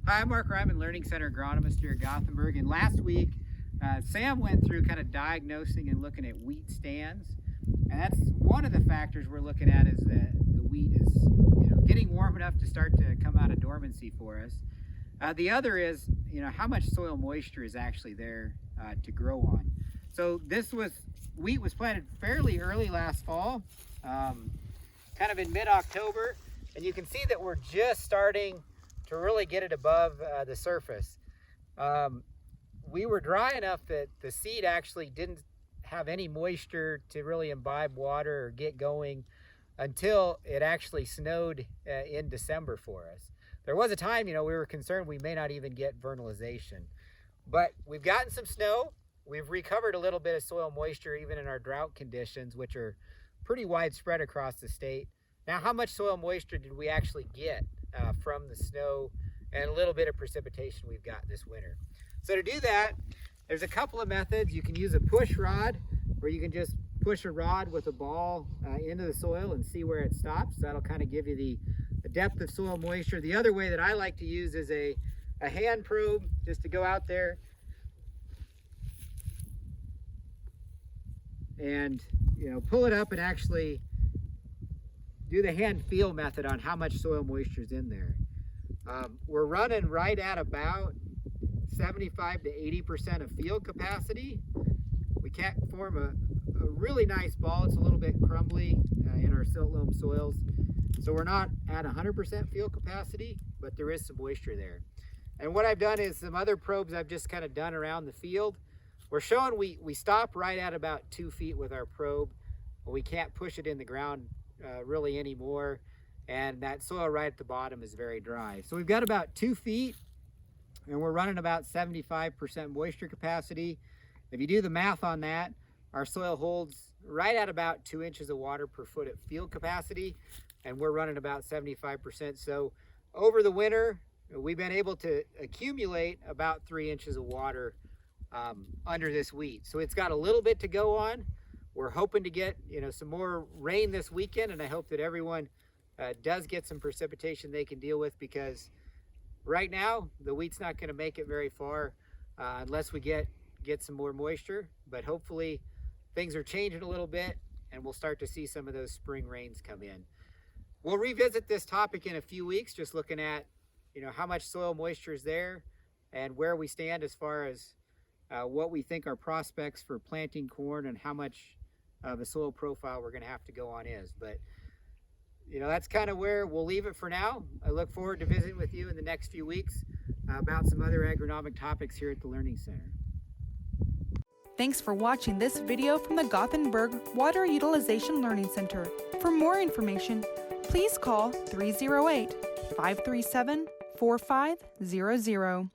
Hi, I'm Mark Ryman, Learning Center agronomist here at Gothenburg. And last week, Sam went through kind of diagnosing and looking at wheat stands. And that's one of the factors we're looking at, is that the wheat is getting warm enough to start to come out of dormancy for us. The other is how much soil moisture is actually there to grow on. So wheat was planted fairly early last fall, kind of in mid-October. And you can see that we're just starting to really get it above the surface. We were dry enough that the seed actually didn't have any moisture to really imbibe water or get going until it actually snowed in December for us. There was a time, we were concerned we may not even get vernalization. But we've gotten some snow. We've recovered a little bit of soil moisture even in our drought conditions, which are pretty widespread across the state. Now, how much soil moisture did we actually get from the snow and a little bit of precipitation we've got this winter? So to do that, there's a couple of methods. You can use a push rod, where you can just push a rod with a ball into the soil and see where it stops. That'll kind of give you the depth of soil moisture. The other way that I like to use is a hand probe, just to go out there and pull it up and actually do the hand feel method on how much soil moisture is in there. We're running right at about 75 to 80% of field capacity. We can't form a really nice ball. It's a little bit crumbly in our silt loam soils. So we're not at 100% field capacity, but there is some moisture there. And what I've done is some other probes I've just kind of done around the field. We're showing we stop right at about 2 feet with our probe. We can't push it in the ground really anymore, and that soil right at the bottom is very dry. So we've got about 2 feet, and we're running about 75% moisture capacity. If you do the math on that, our soil holds right at about 2 inches of water per foot at field capacity, and we're running about 75%. So over the winter, we've been able to accumulate about 3 inches of water under this wheat. So it's got a little bit to go on. We're hoping to get some more rain this weekend, and I hope that everyone does get some precipitation they can deal with, because right now the wheat's not going to make it very far unless we get some more moisture. But hopefully things are changing a little bit, and we'll start to see some of those spring rains come in. We'll revisit this topic in a few weeks, just looking at how much soil moisture is there and where we stand as far as what we think our prospects for planting corn and how much of a soil profile we're going to have to go on is. But that's kind of where we'll leave it for now. I look forward to visiting with you in the next few weeks about some other agronomic topics here at the Learning Center. Thanks for watching this video from the Gothenburg Water Utilization Learning Center. For more information, please call 308-537-4500.